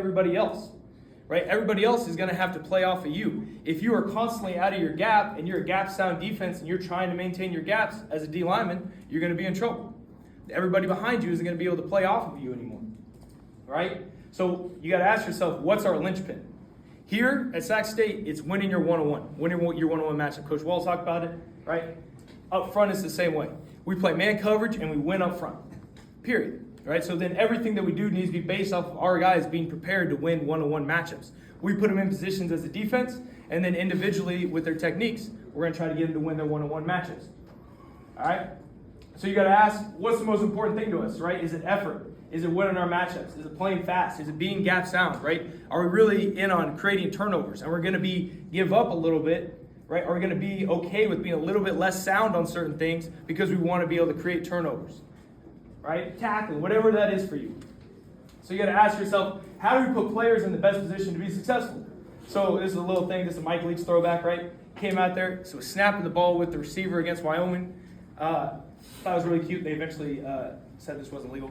everybody else, right? Everybody else is going to have to play off of you. If you are constantly out of your gap and you're a gap sound defense and you're trying to maintain your gaps as a D lineman, you're going to be in trouble. Everybody behind you isn't going to be able to play off of you anymore, right? So you got to ask yourself, what's our linchpin? Here at Sac State, it's winning your one-on-one, winning your one-on-one matchup. Coach Wall talked about it, right? Up front is the same way. We play man coverage and we win up front, period. Right? So then everything that we do needs to be based off of our guys being prepared to win one-on-one matchups. We put them in positions as a defense, and then individually with their techniques, we're going to try to get them to win their one-on-one matchups. All right? So you got to ask, what's the most important thing to us, right? Is it effort? Is it winning our matchups? Is it playing fast? Is it being gap sound, right? Are we really in on creating turnovers? And we're going to give up a little bit, right? Are we going to be okay with being a little bit less sound on certain things because we want to be able to create turnovers? Right? Tackling, whatever that is for you. So you got to ask yourself, how do we put players in the best position to be successful? So this is a little thing, this is a Mike Leach throwback, right? Came out there, so snapping the ball with the receiver against Wyoming. Thought it was really cute. They eventually said this wasn't legal,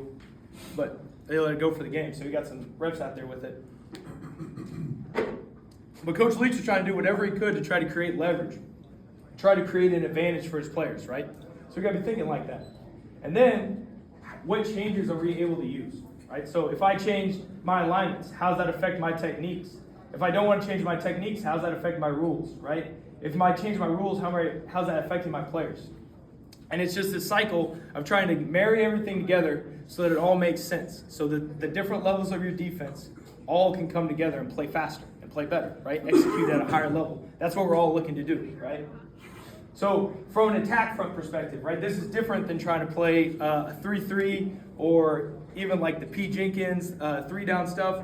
but they let it go for the game. So he got some reps out there with it. But Coach Leach was trying to do whatever he could to try to create leverage, try to create an advantage for his players, right? So we got to be thinking like that. And then, what changes are we able to use, right? So if I change my alignments, how does that affect my techniques? If I don't want to change my techniques, how does that affect my rules, right? If I change my rules, how's that affecting my players? And it's just this cycle of trying to marry everything together so that it all makes sense. So that the different levels of your defense all can come together and play faster and play better, right? Execute at a higher level. That's what we're all looking to do, right? So from an attack front perspective, right, this is different than trying to play a 3-3 or even like the P. Jenkins 3-down stuff,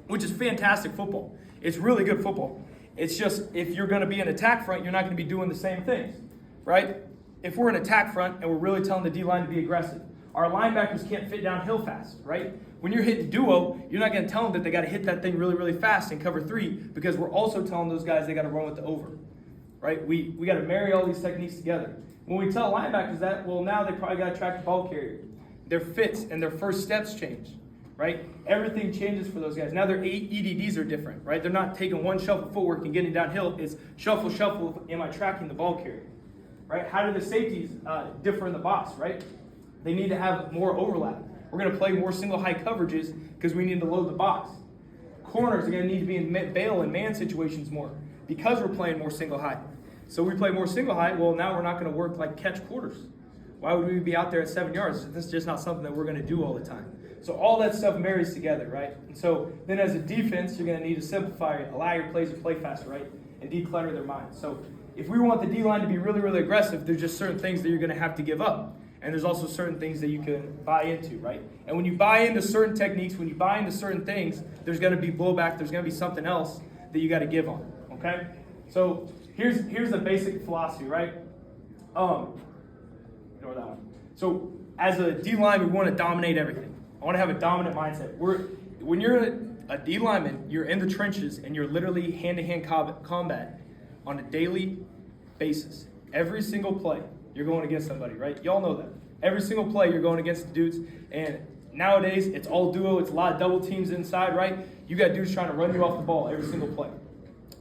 which is fantastic football. It's really good football. It's just if you're going to be an attack front, you're not going to be doing the same things, right? If we're an attack front and we're really telling the D-line to be aggressive, our linebackers can't fit downhill fast, right? When you're hitting duo, you're not going to tell them that they got to hit that thing really, really fast and cover 3 because we're also telling those guys they got to run with the over. Right? We got to marry all these techniques together. When we tell linebackers that, well, now they probably got to track the ball carrier. Their fits and their first steps change, right? Everything changes for those guys. Now their EDDs are different, right? They're not taking one shuffle footwork and getting downhill. It's shuffle, shuffle, am I tracking the ball carrier, right? How do the safeties differ in the box, right? They need to have more overlap. We're going to play more single high coverages because we need to load the box. Corners are going to need to be in bail and man situations more because we're playing more single high. So we play more single high, well, now we're not going to work like catch quarters. Why would we be out there at 7 yards? This is just not something that we're going to do all the time. So all that stuff marries together, right? And so then as a defense, you're going to need to simplify it, allow your plays to play faster, right? And declutter their minds. So if we want the D-line to be really, really aggressive, there's just certain things that you're going to have to give up. And there's also certain things that you can buy into, right? And when you buy into certain techniques, when you buy into certain things, there's going to be blowback, there's going to be something else that you got to give on, okay? So here's the basic philosophy, right? Ignore that one. So as a D-line, we want to dominate everything. I want to have a dominant mindset. When you're a D lineman, you're in the trenches and you're literally hand-to-hand combat on a daily basis. Every single play, you're going against somebody, right? Y'all know that. Every single play, you're going against the dudes. And nowadays, it's all duo. It's a lot of double teams inside, right? You got dudes trying to run you off the ball every single play.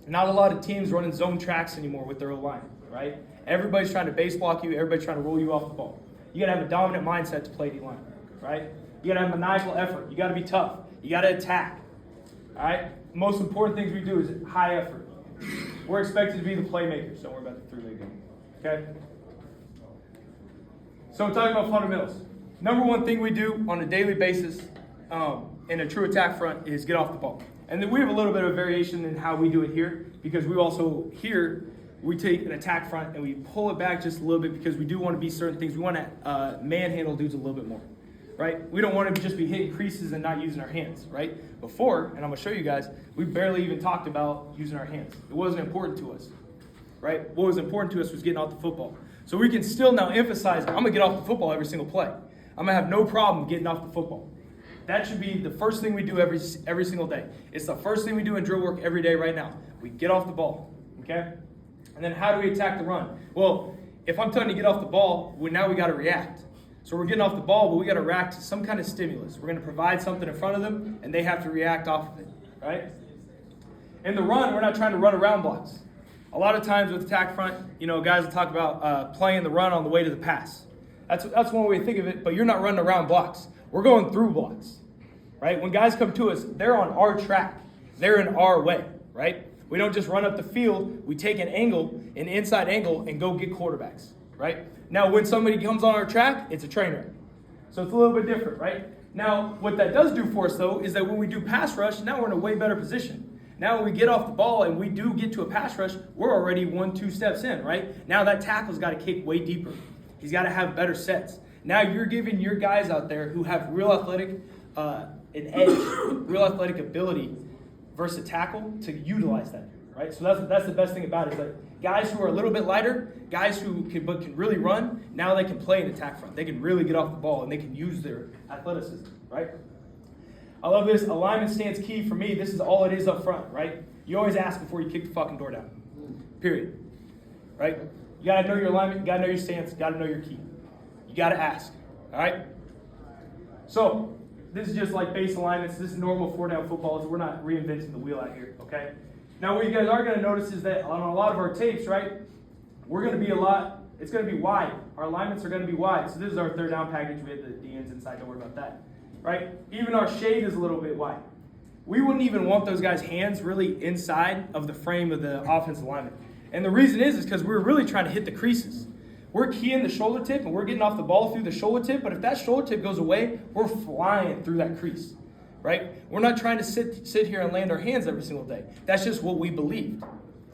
Not a lot of teams running zone tracks anymore with their O-line, right? Everybody's trying to base block you. Everybody's trying to roll you off the ball. You got to have a dominant mindset to play D-line, right? You got to have maniacal effort. You got to be tough. You got to attack, all right? Most important things we do is high effort. We're expected to be the playmakers. Don't worry about the three-leg game, okay? So I'm talking about fundamentals. Number one thing we do on a daily basis in a true attack front is get off the ball. And then we have a little bit of variation in how we do it here because we also, here, we take an attack front and we pull it back just a little bit because we do want to be certain things. We want to manhandle dudes a little bit more, right? We don't want to just be hitting creases and not using our hands, right? Before, and I'm going to show you guys, we barely even talked about using our hands. It wasn't important to us, right? What was important to us was getting off the football. So we can still now emphasize, I'm going to get off the football every single play. I'm going to have no problem getting off the football. That should be the first thing we do every single day. It's the first thing we do in drill work every day right now. We get off the ball, okay? And then how do we attack the run? Well, if I'm telling you to get off the ball, now we got to react. So we're getting off the ball, but we got to react to some kind of stimulus. We're going to provide something in front of them, and they have to react off of it, right? In the run, we're not trying to run around blocks. A lot of times with attack front, guys will talk about playing the run on the way to the pass. That's one way to think of it, but you're not running around blocks. We're going through blocks, right? When guys come to us, they're on our track. They're in our way, right? We don't just run up the field. We take an inside angle, and go get quarterbacks, right? Now, when somebody comes on our track, it's a train wreck. So it's a little bit different, right? Now, what that does do for us, though, is that when we do pass rush, now we're in a way better position. Now, when we get off the ball and we do get to a pass rush, we're already 1-2 steps in, right? Now that tackle's got to kick way deeper. He's got to have better sets. Now you're giving your guys out there who have real athletic, an edge, real athletic ability versus a tackle to utilize that, right? So that's the best thing about it. Is like guys who are a little bit lighter, guys who can really run, now they can play in attack front. They can really get off the ball and they can use their athleticism, right? I love this. Alignment stance key for me. This is all it is up front, right? You always ask before you kick the fucking door down. Period. Right? You got to know your alignment. You got to know your stance. You got to know your key. You got to ask. All right? So, this is just like base alignments. This is normal 4-down football. So we're not reinventing the wheel out here, okay? Now, what you guys are going to notice is that on a lot of our tapes, right, we're going to be it's going to be wide. Our alignments are going to be wide. So this is our 3rd down package. We have the DNs inside. Don't worry about that. Right? Even our shade is a little bit wide. We wouldn't even want those guys' hands really inside of the frame of the offensive lineman. And the reason is because we're really trying to hit the creases. We're keying the shoulder tip and we're getting off the ball through the shoulder tip, but if that shoulder tip goes away, we're flying through that crease. Right? We're not trying to sit here and land our hands every single day. That's just what we believed. All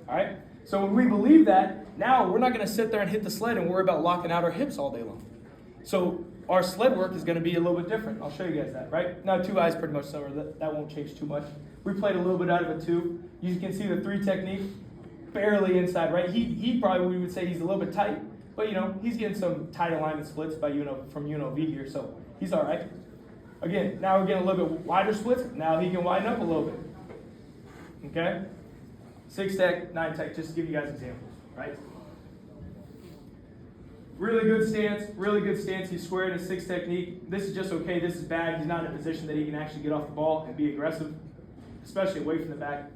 right? So when we believe that, now we're not going to sit there and hit the sled and worry about locking out our hips all day long. So our sled work is going to be a little bit different. I'll show you guys that, right? Now, 2 eyes pretty much similar. That won't change too much. We played a little bit out of it too. You can see the 3 technique, barely inside, right? He probably, we would say he's a little bit tight, but he's getting some tight alignment splits from UNLV here, so he's all right. Again, now we're getting a little bit wider splits. Now he can widen up a little bit. Okay? 6 tech, 9 tech, just to give you guys examples, right? Really good stance. He's squared in 6 technique. This is just okay. This is bad. He's not in a position that he can actually get off the ball and be aggressive, especially away from the back.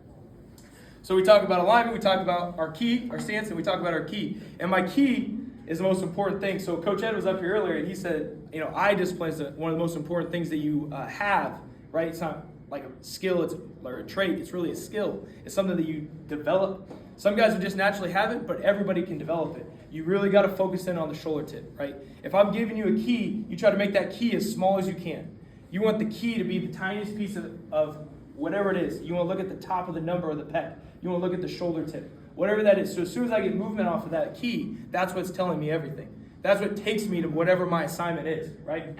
So we talk about alignment, we talk about our key, our stance, and we talk about our key. And my key is the most important thing. So Coach Ed was up here earlier, and he said, eye discipline is one of the most important things that you have, right? It's not like a skill, it's like a trait. It's really a skill. It's something that you develop. Some guys will just naturally have it, but everybody can develop it. You really got to focus in on the shoulder tip, right? If I'm giving you a key, you try to make that key as small as you can. You want the key to be the tiniest piece of whatever it is. You want to look at the top of the number of the pec. You want to look at the shoulder tip, whatever that is. So as soon as I get movement off of that key, that's what's telling me everything. That's what takes me to whatever my assignment is, right?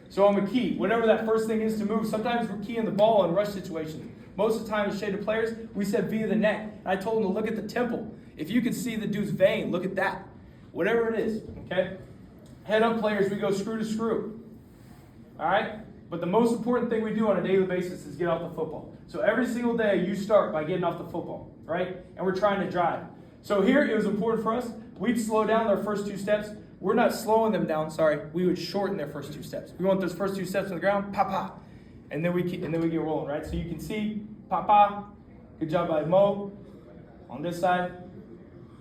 So I'm a key. Whatever that first thing is to move, sometimes we're keying the ball in rush situations. Most of the time, as shaded players, we said via the neck. I told them to look at the temple. If you can see the dude's vein, look at that. Whatever it is, okay? Head up players, we go screw to screw. All right? But the most important thing we do on a daily basis is get off the football. So every single day, you start by getting off the football, right? And we're trying to drive. So here, it was important for us. We'd slow down their first 2 steps. We're not slowing them down, sorry. We would shorten their first 2 steps. We want those first 2 steps on the ground, pa-pa. And then we get rolling, right? So you can see, pa-pa. Good job by Mo on this side.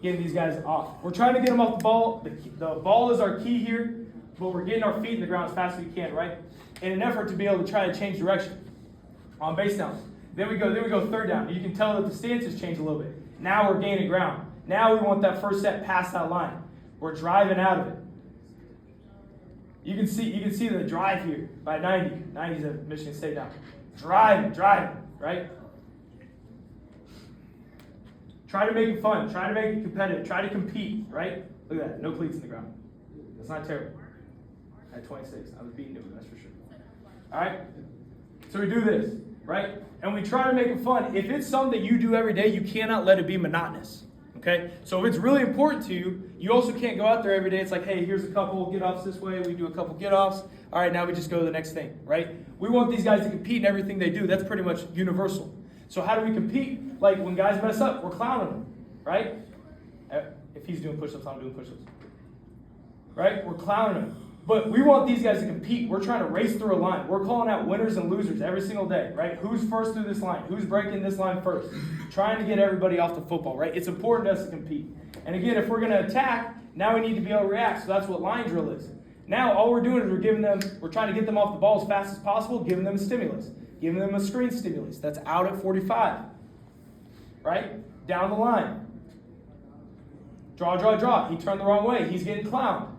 Getting these guys off. We're trying to get them off the ball. The ball is our key here, but we're getting our feet in the ground as fast as we can, right? In an effort to be able to try to change direction on base downs. Then we go 3rd down. You can tell that the stance has changed a little bit. Now we're gaining ground. Now we want that first step past that line. We're driving out of it. You can see the drive here by 90. 90's at Michigan State now. Driving, right? Try to make it fun. Try to make it competitive. Try to compete, right? Look at that. No cleats in the ground. That's not terrible. At 26, I was beating it, that's for sure. All right? So we do this, right? And we try to make it fun. If it's something that you do every day, you cannot let it be monotonous. Okay? So if it's really important to you, you also can't go out there every day. It's like, hey, here's a couple get-offs this way. We do a couple get-offs. All right, now we just go to the next thing, right? We want these guys to compete in everything they do. That's pretty much universal. So how do we compete? Like when guys mess up, we're clowning them, right? If he's doing push-ups, I'm doing push-ups. Right? We're clowning them. But we want these guys to compete. We're trying to race through a line. We're calling out winners and losers every single day, right? Who's first through this line? Who's breaking this line first? Trying to get everybody off the football, right? It's important to us to compete. And again, if we're going to attack, now we need to be able to react. So that's what line drill is. Now all we're doing is we're trying to get them off the ball as fast as possible, giving them a stimulus, giving them a screen stimulus. That's out at 45, right? Down the line. Draw, draw, draw. He turned the wrong way. He's getting clowned.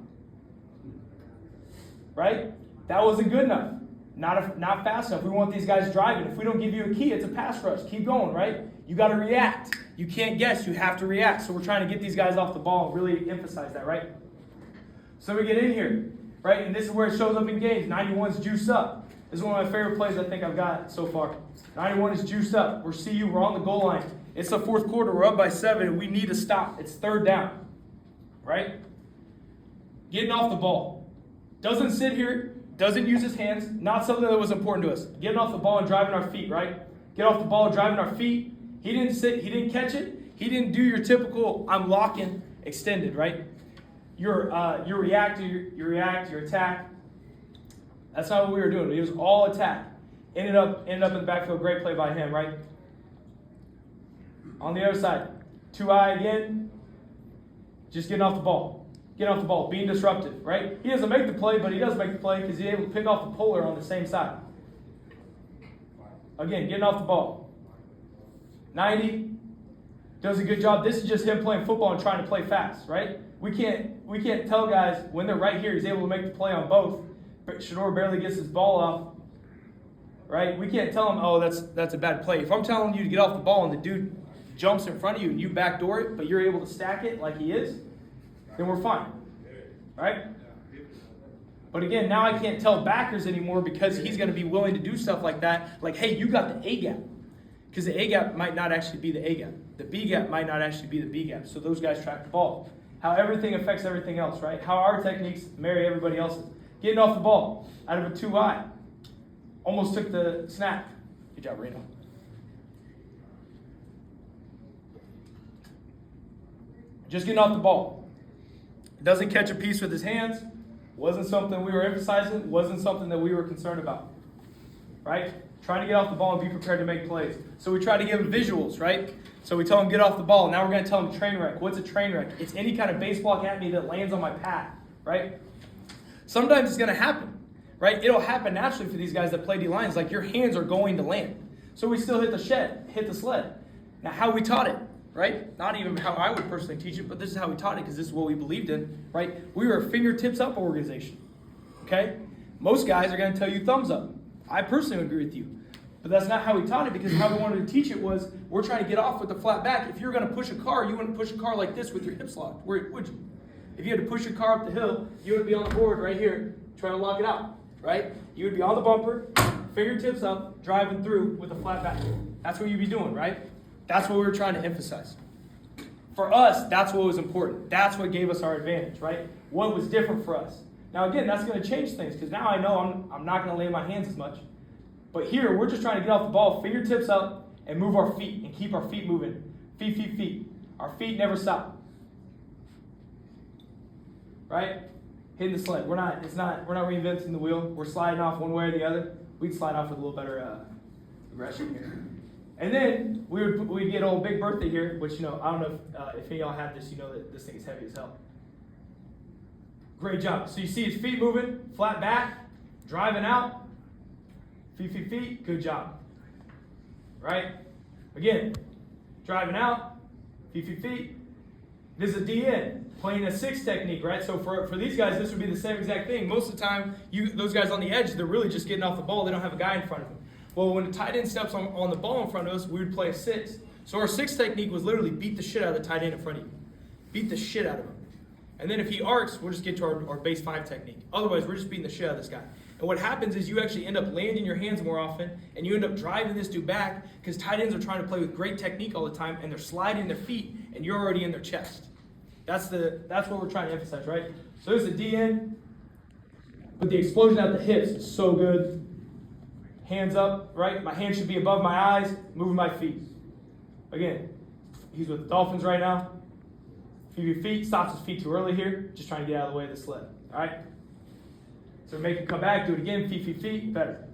Right? That wasn't good enough. Not fast enough. We want these guys driving. If we don't give you a key, it's a pass rush. Keep going, right? You got to react. You can't guess. You have to react. So we're trying to get these guys off the ball and really emphasize that, right? So we get in here, right? And this is where it shows up in games. 91's juice up. This is one of my favorite plays I think I've got so far. 91 is juiced up. We're CU. We're on the goal line. It's the fourth quarter. We're up by 7, and we need to stop. It's third down, right? Getting off the ball. Doesn't sit here, doesn't use his hands, not something that was important to us. Getting off the ball and driving our feet, right? Get off the ball and driving our feet. He didn't sit, he didn't catch it. He didn't do your typical, I'm locking, extended, right? Your react, your attack. That's not what we were doing. It was all attack. Ended up in the backfield, great play by him, right? On the other side, 2-eye again, just getting off the ball. Getting off the ball, being disruptive, right? He doesn't make the play, but he does make the play because he's able to pick off the polar on the same side. Again, getting off the ball. 90 does a good job. This is just him playing football and trying to play fast, right? We can't tell guys when they're right here, he's able to make the play on both. But Shador barely gets his ball off, right? We can't tell him, oh, that's a bad play. If I'm telling you to get off the ball and the dude jumps in front of you and you backdoor it, but you're able to stack it like he is, then we're fine, right? But again, now I can't tell backers anymore because he's going to be willing to do stuff like that. Like, hey, you got the A gap. Because the A gap might not actually be the A gap. The B gap might not actually be the B gap. So those guys track the ball. How everything affects everything else, right? How our techniques marry everybody else's. Getting off the ball out of a 2-eye. Almost took the snap. Good job, Reno. Just getting off the ball. Doesn't catch a piece with his hands. Wasn't something we were emphasizing. Wasn't something that we were concerned about. Right? Trying to get off the ball and be prepared to make plays. So we try to give him visuals, right? So we tell him get off the ball. Now we're going to tell him train wreck. What's a train wreck? It's any kind of base block at me that lands on my path, right? Sometimes it's going to happen, right? It'll happen naturally for these guys that play D-lines. Like your hands are going to land. So we still hit the sled. Now how we taught it. Right? Not even how I would personally teach it, but this is how we taught it because this is what we believed in, right? We were a fingertips up organization, okay? Most guys are going to tell you thumbs up. I personally agree with you, but that's not how we taught it because how we wanted to teach it was we're trying to get off with the flat back. If you're going to push a car, you wouldn't push a car like this with your hips locked, would you? If you had to push your car up the hill, you would be on the board right here trying to lock it out, right? You would be on the bumper, fingertips up, driving through with a flat back. That's what you'd be doing, right? That's what we were trying to emphasize. For us, that's what was important. That's what gave us our advantage, right? What was different for us. Now, again, that's going to change things because now I know I'm not going to lay my hands as much. But here, we're just trying to get off the ball, fingertips up, and move our feet and keep our feet moving. Feet. Our feet never stop. Right? Hitting the sled. We're not reinventing the wheel. We're sliding off one way or the other. We'd slide off with a little better aggression here. And then we'd get old Big Birthday here, which, I don't know if any of y'all have this, you know that this thing is heavy as hell. Great job. So you see his feet moving, flat back, driving out, feet, good job. Right? Again, driving out, feet. This is a DN, playing a 6 technique, right? So for these guys, this would be the same exact thing. Most of the time, those guys on the edge, they're really just getting off the ball. They don't have a guy in front of them. Well, when the tight end steps on the ball in front of us, we would play a 6. So our 6 technique was literally beat the shit out of the tight end in front of you. Beat the shit out of him. And then if he arcs, we'll just get to our base 5 technique. Otherwise, we're just beating the shit out of this guy. And what happens is you actually end up landing your hands more often, and you end up driving this dude back because tight ends are trying to play with great technique all the time, and they're sliding their feet, and you're already in their chest. That's what we're trying to emphasize, right? So this is a DN, but the explosion at the hips is so good. Hands up, right? My hands should be above my eyes, moving my feet. Again, he's with the Dolphins right now. Feet, stops his feet too early here. Just trying to get out of the way of the sled, all right? So make him come back, do it again, feet, better.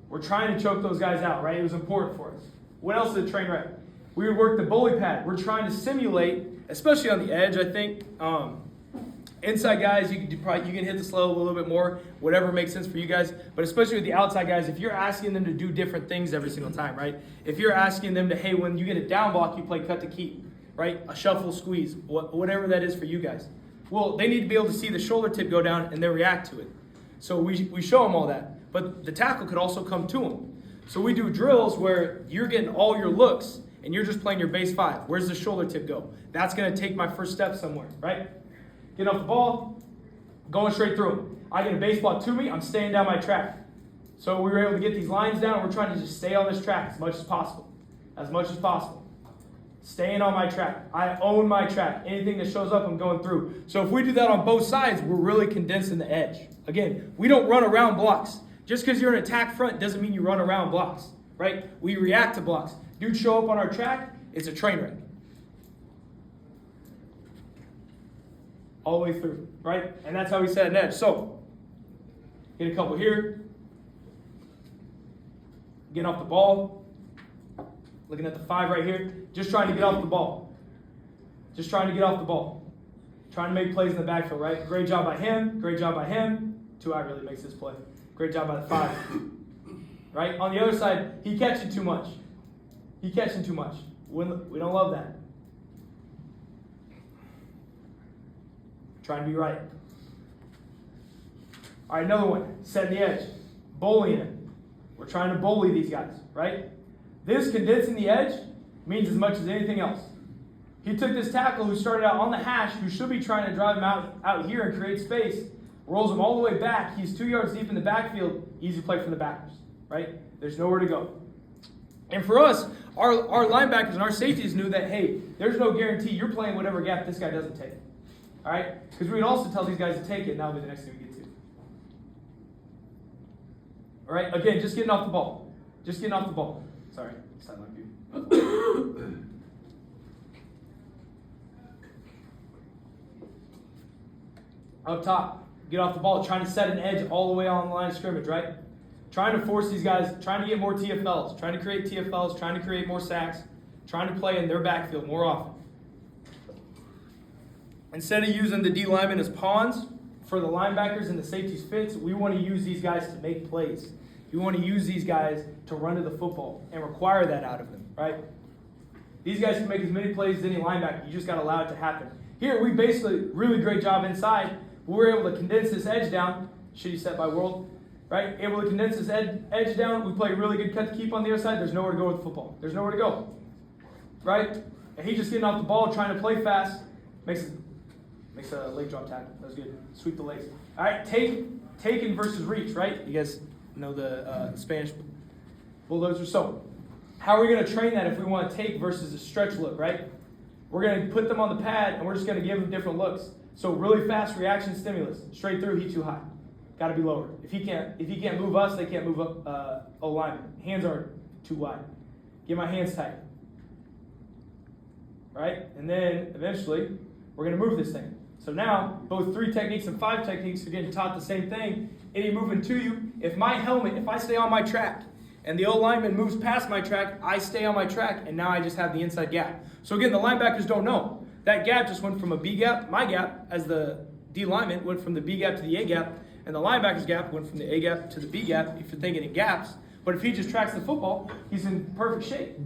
We're trying to choke those guys out, right? It was important for us. What else did the train wreck? We would work the bully pad. We're trying to simulate, especially on the edge, I think. Inside guys, you can hit the slope a little bit more, whatever makes sense for you guys. But especially with the outside guys, if you're asking them to do different things every single time, right? If you're asking them to, hey, when you get a down block, you play cut to keep, right? A shuffle, squeeze, whatever that is for you guys. Well, they need to be able to see the shoulder tip go down and then react to it. So we show them all that. But the tackle could also come to them. So we do drills where you're getting all your looks and you're just playing your base 5. Where's the shoulder tip go? That's going to take my first step somewhere, right? Getting off the ball, going straight through them. I get a base block to me, I'm staying down my track. So we were able to get these lines down, and we're trying to just stay on this track as much as possible. As much as possible. Staying on my track. I own my track. Anything that shows up, I'm going through. So if we do that on both sides, we're really condensing the edge. Again, we don't run around blocks. Just because you're in attack front doesn't mean you run around blocks, right? We react to blocks. Dudes show up on our track, it's a train wreck. All the way through, right? And that's how we set an edge. So, get a couple here. Getting off the ball. Looking at the 5 right here. Just trying to get off the ball. Just trying to get off the ball. Trying to make plays in the backfield, right? Great job by him. Great job by him. 2-eye really makes this play. Great job by the 5. Right? On the other side, he catching too much. He catching too much. We don't love that. Trying to be right. All right, another one. Setting the edge. Bullying it. We're trying to bully these guys, right? This condensing the edge means as much as anything else. He took this tackle who started out on the hash, who should be trying to drive him out here and create space, rolls him all the way back. He's 2 yards deep in the backfield. Easy play for the backers, right? There's nowhere to go. And for us, our linebackers and our safeties knew that, hey, there's no guarantee you're playing whatever gap this guy doesn't take. All right? Because we would also tell these guys to take it, and that'll be the next thing we get to. All right? Again, just getting off the ball. Just getting off the ball. Sorry, sideline view. Up top, get off the ball, trying to set an edge all the way on the line of scrimmage, right? Trying to force these guys, trying to get more TFLs, trying to create TFLs, trying to create more sacks, trying to play in their backfield more often. Instead of using the D linemen as pawns for the linebackers and the safeties fits, we want to use these guys to make plays. We want to use these guys to run to the football and require that out of them, right? These guys can make as many plays as any linebacker. You just got to allow it to happen. Here, we basically, really great job inside. We were able to condense this edge down. Shitty set by World, right? Able to condense this edge down. We play a really good cut to keep on the other side. There's nowhere to go with the football. There's nowhere to go, right? And he's just getting off the ball, trying to play fast. Makes a leg drop tackle. That was good. Sweep the legs. All right, taken versus reach, right? You guys know the Spanish bulldozer. So how are we going to train that if we want to take versus a stretch look, right? We're going to put them on the pad, and we're just going to give them different looks. So really fast reaction stimulus. Straight through, he too high. Got to be lower. If he can't move us, they can't move up O-lineman. Hands are too wide. Get my hands tight. Right? And then eventually, we're going to move this thing. So now, both 3 techniques and 5 techniques are getting taught the same thing. Any movement to you, if I stay on my track, and the O-lineman moves past my track, I stay on my track, and now I just have the inside gap. So again, the linebackers don't know. That gap just went from a B gap, my gap, as the D lineman, went from the B gap to the A gap, and the linebacker's gap went from the A gap to the B gap, if you're thinking in gaps. But if he just tracks the football, he's in perfect shape.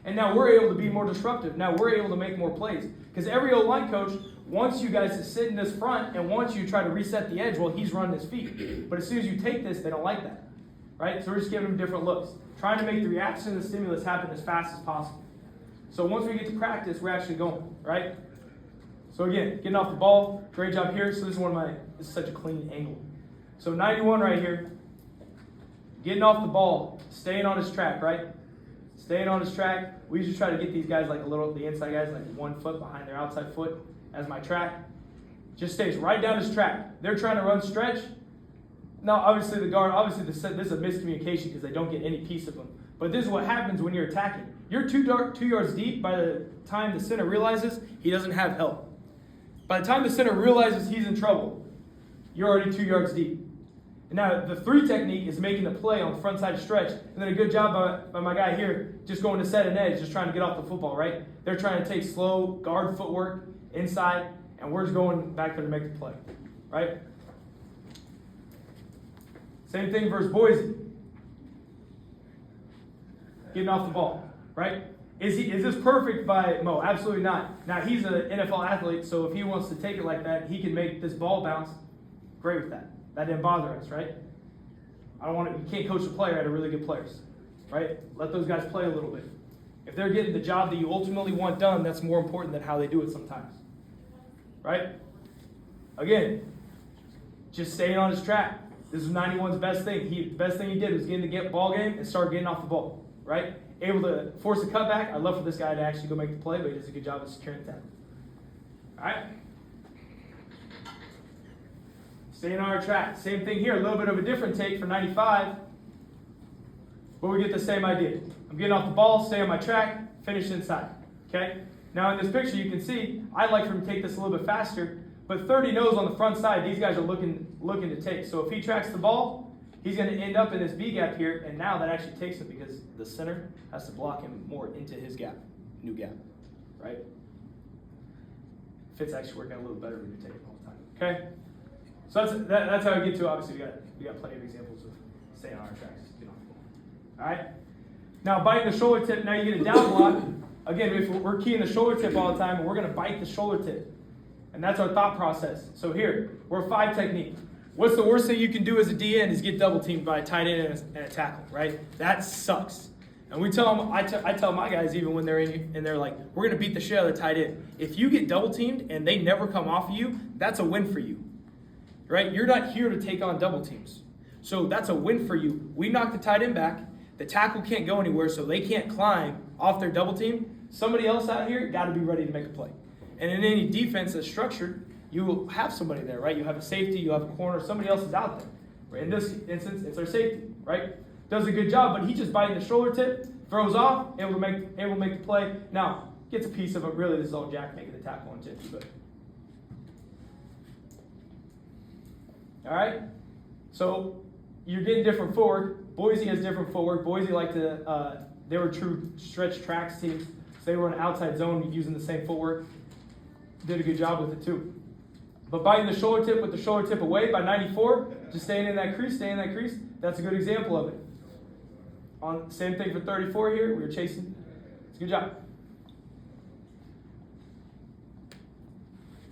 And now we're able to be more disruptive. Now we're able to make more plays. Because every O-line coach wants you guys to sit in this front and wants you to try to reset the edge while he's running his feet. But as soon as you take this, they don't like that. Right? So we're just giving them different looks. Trying to make the reaction and the stimulus happen as fast as possible. So once we get to practice, we're actually going, right? So again, getting off the ball, great job here. So this is such a clean angle. So 91 right here. Getting off the ball, staying on his track, right? Staying on his track. We usually try to get these guys the inside guys, like 1 foot behind their outside foot as my track. Just stays right down his track. They're trying to run stretch. Now, obviously the guard, this is a miscommunication because they don't get any piece of them. But this is what happens when you're attacking. You're 2 yards deep by the time the center realizes he doesn't have help. By the time the center realizes he's in trouble, you're already 2 yards deep. And now the 3 technique is making a play on the front side stretch, and then a good job by my guy here, just going to set an edge, just trying to get off the football, right? They're trying to take slow guard footwork inside, and we're just going back there to make the play, right? Same thing versus Boise. Getting off the ball, right? Is this perfect by Mo? Absolutely not. Now, he's an NFL athlete, so if he wants to take it like that, he can make this ball bounce. Great with that. That didn't bother us, right? You can't coach a player out of really good players, right? Let those guys play a little bit. If they're getting the job that you ultimately want done, that's more important than how they do it sometimes, right? Again, just staying on his track. This is 91's best thing. The best thing he did was get in the ball game and start getting off the ball, right? Able to force a cutback. I'd love for this guy to actually go make the play, but he does a good job of securing the tackle. All right? Staying on our track. Same thing here. A little bit of a different take for 95. But we get the same idea. I'm getting off the ball, stay on my track, finish inside. Okay? Now in this picture you can see, I'd like for him to take this a little bit faster, but 30 knows on the front side, these guys are looking to take. So if he tracks the ball, he's going to end up in this B gap here, and now that actually takes him because the center has to block him more into his gap, new gap, right? Fit's actually working a little better when you take it all the time. Okay? So that's how we get to. Obviously, we got plenty of examples of staying on our tracks. All right. Now biting the shoulder tip. Now you get a down block. Again, if we're keying the shoulder tip all the time, and we're going to bite the shoulder tip, and that's our thought process. So here we're 5 technique. What's the worst thing you can do as a DN is get double teamed by a tight end and a tackle, right? That sucks. And we tell them, I tell my guys even when they're in and they're like, we're going to beat the shit out of the tight end. If you get double teamed and they never come off of you, that's a win for you. Right? You're not here to take on double teams. So that's a win for you. We knock the tight end back. The tackle can't go anywhere, so they can't climb off their double team. Somebody else out here got to be ready to make a play. And in any defense that's structured, you will have somebody there, right? You have a safety, you have a corner, somebody else is out there. Right? In this instance, it's our safety, right? Does a good job, but he just biting the shoulder tip, throws off, able to make the play. Now, gets a piece of it. Really, this is all Jack making the tackle on Tippy, but. All right, so you're getting different footwork. Boise has different footwork. Boise they were true stretch tracks teams, so they were in an outside zone using the same footwork. Did a good job with it too. But biting the shoulder tip with the shoulder tip away by 94, just staying in that crease, that's a good example of it. Same thing for 34 here, we were chasing. It's a good job.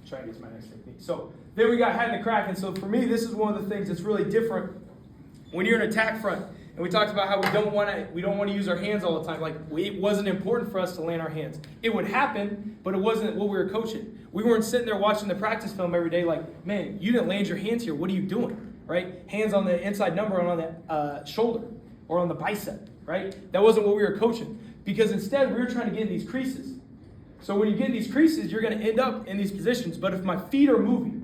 Try to get to my next technique. So then we got head in the crack, and so for me, this is one of the things that's really different when you're in attack front. And we talked about how we don't want to use our hands all the time. Like it wasn't important for us to land our hands. It would happen, but it wasn't what we were coaching. We weren't sitting there watching the practice film every day like, man, you didn't land your hands here. What are you doing? Right? Hands on the inside number and on the shoulder or on the bicep. Right? That wasn't what we were coaching because instead we were trying to get in these creases. So when you get in these creases, you're going to end up in these positions. But if my feet are moving,